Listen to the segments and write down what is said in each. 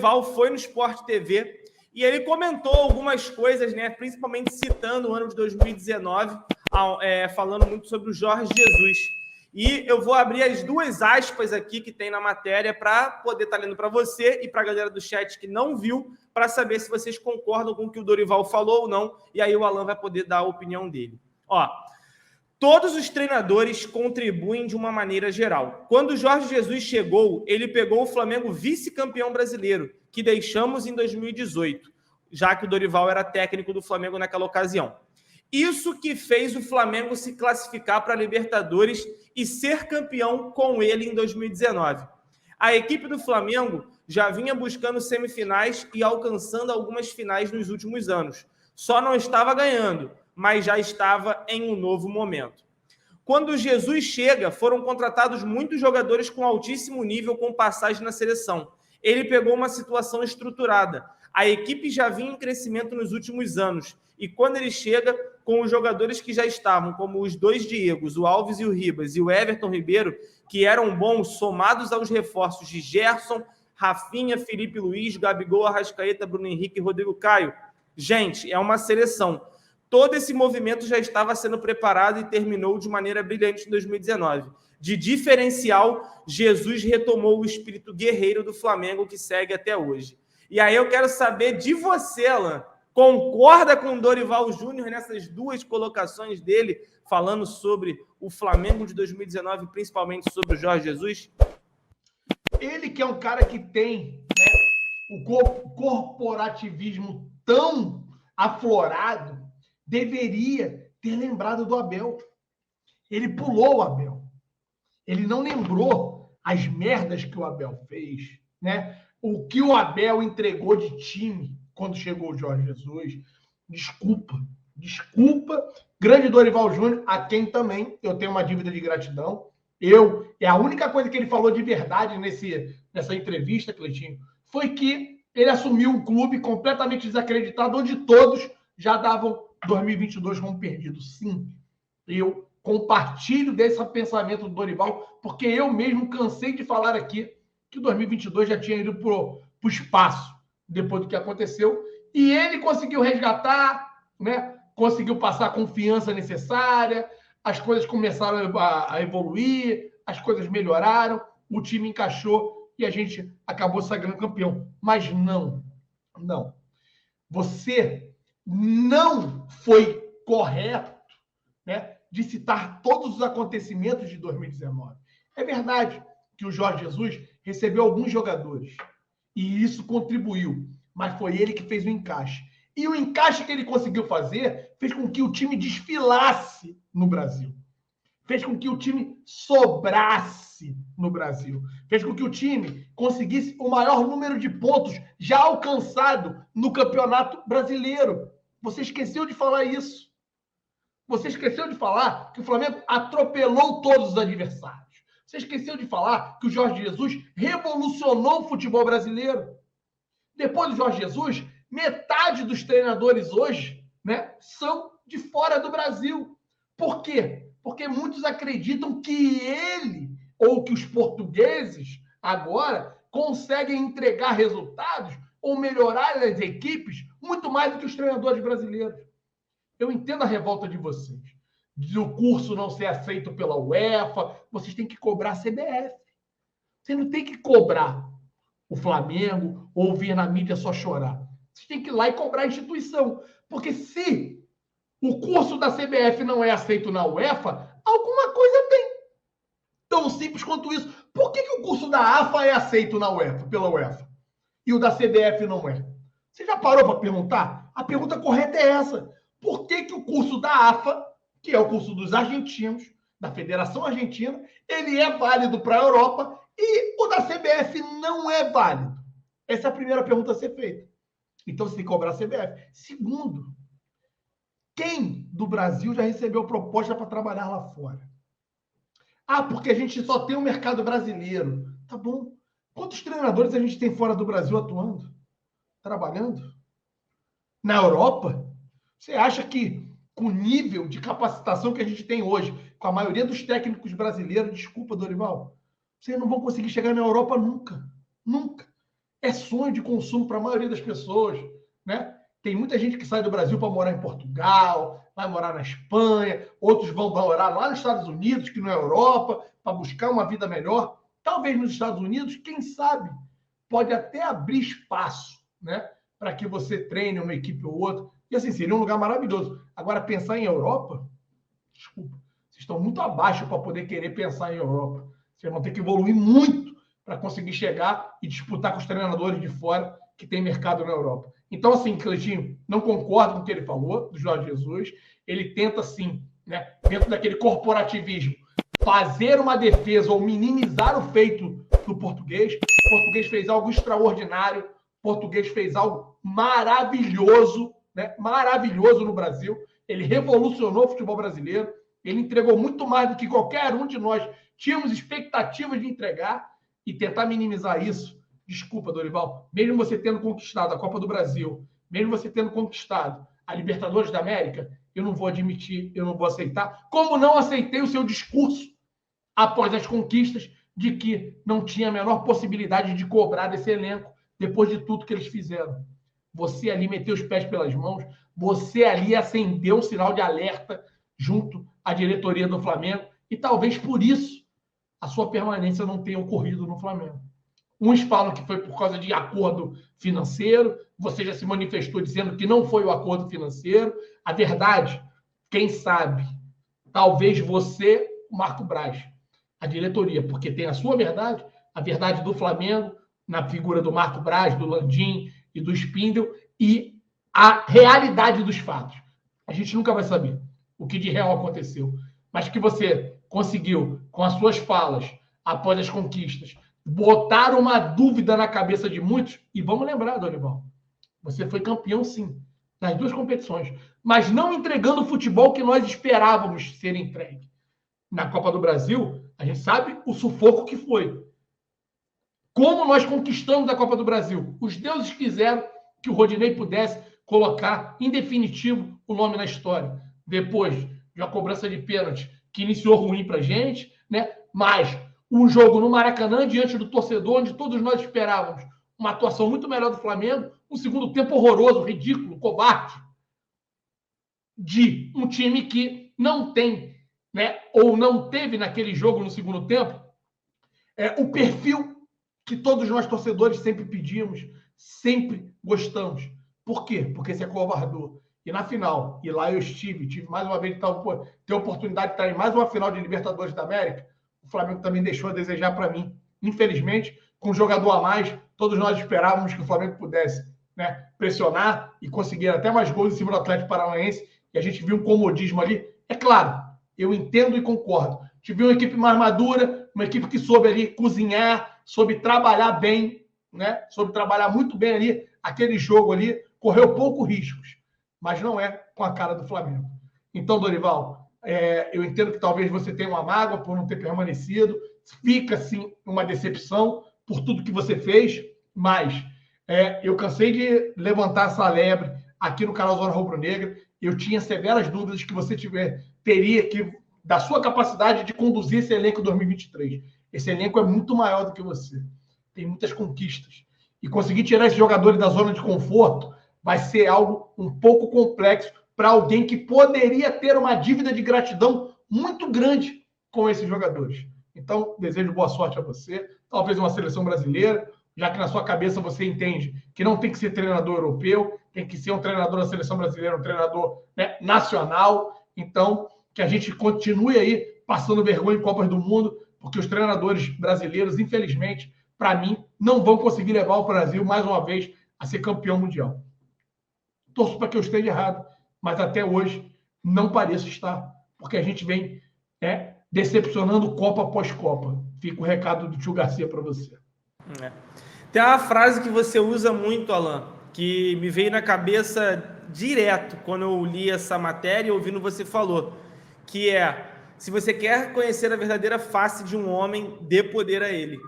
Dorival foi no Sport TV e ele comentou algumas coisas, né, principalmente citando o ano de 2019, falando muito sobre o Jorge Jesus. E eu vou abrir as duas aspas aqui que tem na matéria para poder estar lendo para você e para a galera do chat que não viu, para saber se vocês concordam com o que o Dorival falou ou não, e aí o Alan vai poder dar a opinião dele. Ó, todos os treinadores contribuem de uma maneira geral. Quando o Jorge Jesus chegou, ele pegou o Flamengo vice-campeão brasileiro, que deixamos em 2018, já que o Dorival era técnico do Flamengo naquela ocasião. Isso que fez o Flamengo se classificar para a Libertadores e ser campeão com ele em 2019. A equipe do Flamengo já vinha buscando semifinais e alcançando algumas finais nos últimos anos. Só não estava ganhando, mas já estava em um novo momento. Quando Jesus chega, foram contratados muitos jogadores com altíssimo nível com passagem na seleção. Ele pegou uma situação estruturada. A equipe já vinha em crescimento nos últimos anos. E quando ele chega, com os jogadores que já estavam, como os dois Diegos, o Alves e o Ribas, e o Everton Ribeiro, que eram bons, somados aos reforços de Gerson, Rafinha, Felipe Luiz, Gabigol, Arrascaeta, Bruno Henrique e Rodrigo Caio. Gente, é uma seleção. Todo esse movimento já estava sendo preparado e terminou de maneira brilhante em 2019. De diferencial, Jesus retomou o espírito guerreiro do Flamengo que segue até hoje. E aí eu quero saber de você, Alan. Concorda com o Dorival Júnior nessas duas colocações dele, falando sobre o Flamengo de 2019, principalmente sobre o Jorge Jesus? Ele que é um cara que tem, né, o corporativismo tão aflorado, deveria ter lembrado do Abel. Ele pulou o Abel. Ele não lembrou as merdas que o Abel fez, né? O que o Abel entregou de time quando chegou o Jorge Jesus. Desculpa, grande Dorival Júnior, a quem também eu tenho uma dívida de gratidão. É a única coisa que ele falou de verdade nessa entrevista, Cleitinho, foi que ele assumiu um clube completamente desacreditado, onde todos já davam 2022 como perdido. Sim, eu compartilho desse pensamento do Dorival, porque eu mesmo cansei de falar aqui que 2022 já tinha ido para o espaço depois do que aconteceu, e ele conseguiu resgatar, né? Conseguiu passar a confiança necessária, as coisas começaram a evoluir, as coisas melhoraram, o time encaixou e a gente acabou sagrando campeão. Mas não. Você não foi correto, né, de citar todos os acontecimentos de 2019. É verdade que o Jorge Jesus recebeu alguns jogadores e isso contribuiu, mas foi ele que fez o encaixe. E o encaixe que ele conseguiu fazer fez com que o time desfilasse no Brasil. Fez com que o time sobrasse no Brasil. Fez com que o time conseguisse o maior número de pontos já alcançado no Campeonato Brasileiro. Você esqueceu de falar isso. Você esqueceu de falar que o Flamengo atropelou todos os adversários. Você esqueceu de falar que o Jorge Jesus revolucionou o futebol brasileiro. Depois do Jorge Jesus, metade dos treinadores hoje, né, são de fora do Brasil. Por quê? Porque muitos acreditam que ele, ou que os portugueses, agora, conseguem entregar resultados ou melhorar as equipes muito mais do que os treinadores brasileiros. Eu entendo a revolta de vocês. Do curso não ser aceito pela UEFA, vocês têm que cobrar a CBF. Você não tem que cobrar o Flamengo ou vir na mídia só chorar. Vocês têm que ir lá e cobrar a instituição. Porque se o curso da CBF não é aceito na UEFA, alguma coisa tem. Tão simples quanto isso. Por que o curso da AFA é aceito na UEFA, pela UEFA? E o da CBF não é? Você já parou para perguntar? A pergunta correta é essa. Por que o curso da AFA, que é o curso dos argentinos, da Federação Argentina, ele é válido para a Europa e o da CBF não é válido? Essa é a primeira pergunta a ser feita. Então, você tem que cobrar a CBF. Segundo, quem do Brasil já recebeu proposta para trabalhar lá fora? Ah, porque a gente só tem o mercado brasileiro. Tá bom. Quantos treinadores a gente tem fora do Brasil atuando? Trabalhando? Na Europa? Você acha que com o nível de capacitação que a gente tem hoje, com a maioria dos técnicos brasileiros, desculpa, Dorival, vocês não vão conseguir chegar na Europa nunca. Nunca. é sonho de consumo para a maioria das pessoas, né? Tem muita gente que sai do Brasil para morar em Portugal, vai morar na Espanha, outros vão morar lá nos Estados Unidos, que não é Europa, para buscar uma vida melhor. Talvez nos Estados Unidos, quem sabe, pode até abrir espaço, né, para que você treine uma equipe ou outra. E assim, seria um lugar maravilhoso. Agora, pensar em Europa, desculpa, vocês estão muito abaixo para poder querer pensar em Europa. Vocês vão ter que evoluir muito para conseguir chegar e disputar com os treinadores de fora que tem mercado na Europa. Então, assim, Cleitinho, não concordo com o que ele falou do Jorge Jesus. Ele tenta, sim, né, dentro daquele corporativismo, fazer uma defesa ou minimizar o feito do português. O português fez algo extraordinário, o português fez algo maravilhoso, né, maravilhoso no Brasil. Ele revolucionou o futebol brasileiro, ele entregou muito mais do que qualquer um de nós tínhamos expectativas de entregar, e tentar minimizar isso. Desculpa, Dorival, mesmo você tendo conquistado a Copa do Brasil, mesmo você tendo conquistado a Libertadores da América, eu não vou admitir, eu não vou aceitar, como não aceitei o seu discurso após as conquistas de que não tinha a menor possibilidade de cobrar desse elenco depois de tudo que eles fizeram. Você ali meteu os pés pelas mãos, você ali acendeu o sinal de alerta junto à diretoria do Flamengo, e talvez por isso a sua permanência não tenha ocorrido no Flamengo. Uns falam que foi por causa de acordo financeiro, você já se manifestou dizendo que não foi o acordo financeiro. A verdade, quem sabe, talvez você, o Marco Braz, a diretoria, porque tem a sua verdade, a verdade do Flamengo, na figura do Marco Braz, do Landim e do Spindel, e a realidade dos fatos. A gente nunca vai saber o que de real aconteceu, mas que você conseguiu, com as suas falas, após as conquistas, botar uma dúvida na cabeça de muitos. E vamos lembrar, Dorival, você foi campeão, sim, nas duas competições, mas não entregando o futebol que nós esperávamos ser entregue. Na Copa do Brasil, a gente sabe o sufoco que foi. Como nós conquistamos a Copa do Brasil? Os deuses quiseram que o Rodinei pudesse colocar, em definitivo, o nome na história. Depois de uma cobrança de pênalti que iniciou ruim para a gente, né? Mas um jogo no Maracanã, diante do torcedor, onde todos nós esperávamos uma atuação muito melhor do Flamengo, um segundo tempo horroroso, ridículo, covarde, de um time que não tem, né, ou não teve naquele jogo no segundo tempo, o perfil que todos nós torcedores sempre pedimos, sempre gostamos. Por quê? Porque se acovardou. E na final, e lá eu tive mais uma vez ter a oportunidade de estar em mais uma final de Libertadores da América, o Flamengo também deixou a desejar para mim. Infelizmente, com um jogador a mais, todos nós esperávamos que o Flamengo pudesse, né, pressionar e conseguir até mais gols em cima do Atlético Paranaense, e a gente viu um comodismo ali. É claro, eu entendo e concordo. Tive uma equipe mais madura, uma equipe que soube ali cozinhar, soube trabalhar bem, né? Soube trabalhar muito bem ali. Aquele jogo ali correu poucos riscos, mas não é com a cara do Flamengo. Então, Dorival, eu entendo que talvez você tenha uma mágoa por não ter permanecido, fica, sim, uma decepção por tudo que você fez, mas eu cansei de levantar essa lebre aqui no canal Zona Rubro Negra. Eu tinha severas dúvidas que você teria que, da sua capacidade de conduzir esse elenco 2023. Esse elenco é muito maior do que você. Tem muitas conquistas. E conseguir tirar esses jogadores da zona de conforto vai ser algo um pouco complexo para alguém que poderia ter uma dívida de gratidão muito grande com esses jogadores. Então, desejo boa sorte a você. Talvez uma seleção brasileira, já que na sua cabeça você entende que não tem que ser treinador europeu, tem que ser um treinador da seleção brasileira, um treinador, né, nacional. Então, que a gente continue aí passando vergonha em Copas do Mundo, porque os treinadores brasileiros, infelizmente, para mim, não vão conseguir levar o Brasil mais uma vez a ser campeão mundial. Torço para que eu esteja errado, mas até hoje não pareço estar, porque a gente vem decepcionando Copa após Copa. Fica o recado do tio Garcia para você. Tem uma frase que você usa muito, Alan, que me veio na cabeça direto quando eu li essa matéria, ouvindo você falou, que é: se você quer conhecer a verdadeira face de um homem, dê poder a ele.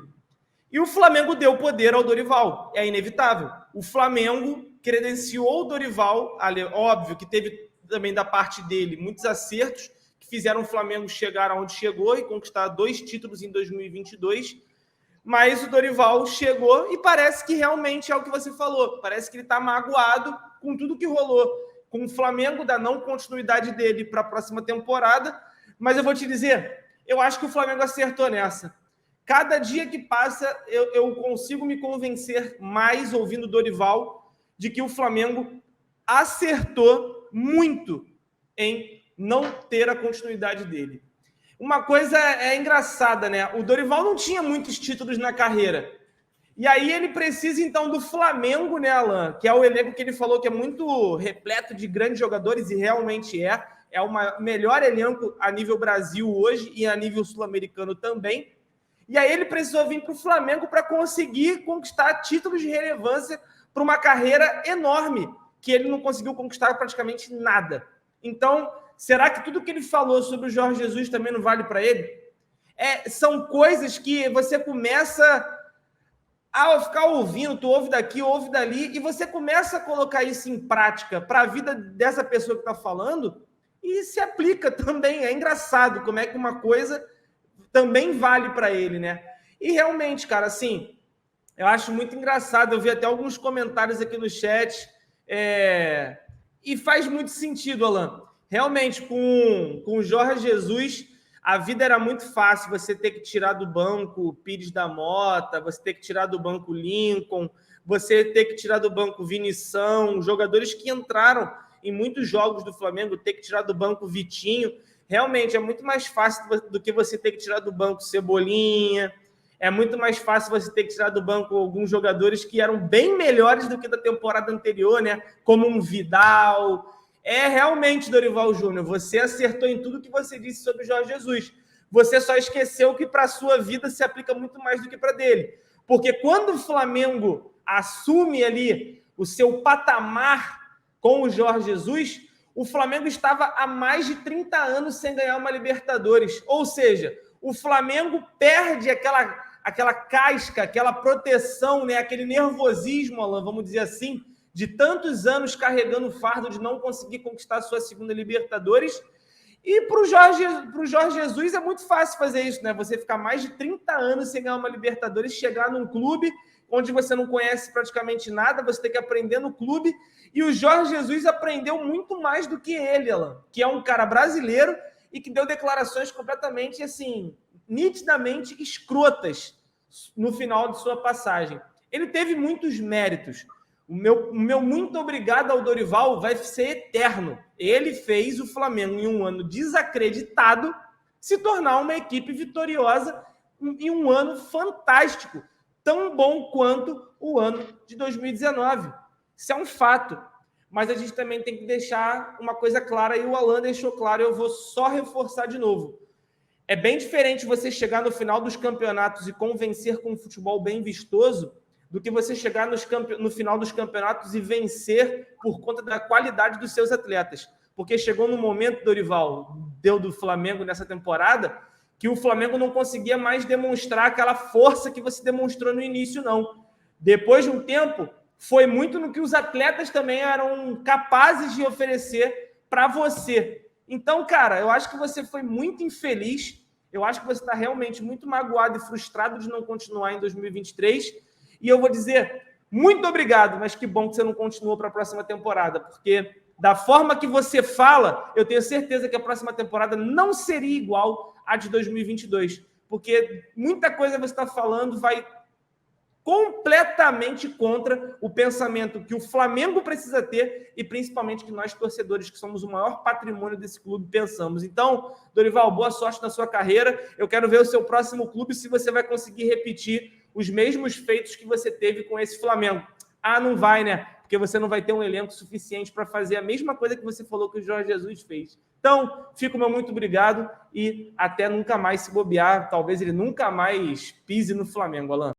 E o Flamengo deu poder ao Dorival, é inevitável. O Flamengo credenciou o Dorival, óbvio que teve também da parte dele muitos acertos que fizeram o Flamengo chegar aonde chegou e conquistar 2 títulos em 2022, Mas o Dorival chegou e parece que realmente é o que você falou. Parece que ele está magoado com tudo que rolou, com o Flamengo, da não continuidade dele para a próxima temporada. Mas eu vou te dizer, eu acho que o Flamengo acertou nessa. Cada dia que passa, eu consigo me convencer mais, ouvindo o Dorival, de que o Flamengo acertou muito em não ter a continuidade dele. Uma coisa é engraçada, né? O Dorival não tinha muitos títulos na carreira. E aí ele precisa, então, do Flamengo, né, Alan? Que é o elenco que ele falou que é muito repleto de grandes jogadores, e realmente é. É o melhor elenco a nível Brasil hoje e a nível sul-americano também. E aí ele precisou vir para o Flamengo para conseguir conquistar títulos de relevância para uma carreira enorme, que ele não conseguiu conquistar praticamente nada. Então, será que tudo que ele falou sobre o Jorge Jesus também não vale para ele? São coisas que você começa a ficar ouvindo, tu ouve daqui, ouve dali, e você começa a colocar isso em prática para a vida dessa pessoa que está falando e se aplica também. É engraçado como é que uma coisa também vale para ele, né? E realmente, cara, assim, eu acho muito engraçado. Eu vi até alguns comentários aqui no chat, e faz muito sentido, Alan. Realmente, com o Jorge Jesus, a vida era muito fácil. Você ter que tirar do banco o Pires da Mota, você ter que tirar do banco o Lincoln, você ter que tirar do banco o Vinição, jogadores que entraram em muitos jogos do Flamengo, ter que tirar do banco o Vitinho. Realmente, é muito mais fácil do que você ter que tirar do banco Cebolinha. É muito mais fácil você ter que tirar do banco alguns jogadores que eram bem melhores do que da temporada anterior, né? Como um Vidal. Realmente, Dorival Júnior, você acertou em tudo que você disse sobre o Jorge Jesus. Você só esqueceu que para a sua vida se aplica muito mais do que para dele. Porque quando o Flamengo assume ali o seu patamar com o Jorge Jesus, o Flamengo estava há mais de 30 anos sem ganhar uma Libertadores. Ou seja, o Flamengo perde aquela casca, aquela proteção, né? Aquele nervosismo, Alan, vamos dizer assim, de tantos anos carregando o fardo de não conseguir conquistar a sua segunda Libertadores. E para o Jorge Jesus é muito fácil fazer isso, né? Você ficar mais de 30 anos sem ganhar uma Libertadores, chegar num clube onde você não conhece praticamente nada, você tem que aprender no clube. E o Jorge Jesus aprendeu muito mais do que ele, Alan, que é um cara brasileiro e que deu declarações completamente, assim, nitidamente escrotas no final de sua passagem. Ele teve muitos méritos. O meu muito obrigado ao Dorival vai ser eterno. Ele fez o Flamengo, em um ano desacreditado, se tornar uma equipe vitoriosa em um ano fantástico, tão bom quanto o ano de 2019. Isso é um fato. Mas a gente também tem que deixar uma coisa clara, e o Alan deixou claro, eu vou só reforçar de novo. É bem diferente você chegar no final dos campeonatos e convencer com um futebol bem vistoso do que você chegar no final dos campeonatos e vencer por conta da qualidade dos seus atletas. Porque chegou no momento, Dorival, deu do Flamengo nessa temporada, que o Flamengo não conseguia mais demonstrar aquela força que você demonstrou no início, não. Depois de um tempo, foi muito no que os atletas também eram capazes de oferecer para você. Então, cara, eu acho que você foi muito infeliz, eu acho que você está realmente muito magoado e frustrado de não continuar em 2023, e eu vou dizer, muito obrigado, mas que bom que você não continuou para a próxima temporada, porque da forma que você fala, eu tenho certeza que a próxima temporada não seria igual à de 2022, porque muita coisa que você está falando vai completamente contra o pensamento que o Flamengo precisa ter e principalmente que nós, torcedores, que somos o maior patrimônio desse clube, pensamos. Então, Dorival, boa sorte na sua carreira. Eu quero ver o seu próximo clube, se você vai conseguir repetir os mesmos feitos que você teve com esse Flamengo. Não vai, né? Porque você não vai ter um elenco suficiente para fazer a mesma coisa que você falou que o Jorge Jesus fez. Então, fico meu muito obrigado e até nunca mais se bobear. Talvez ele nunca mais pise no Flamengo, Alan.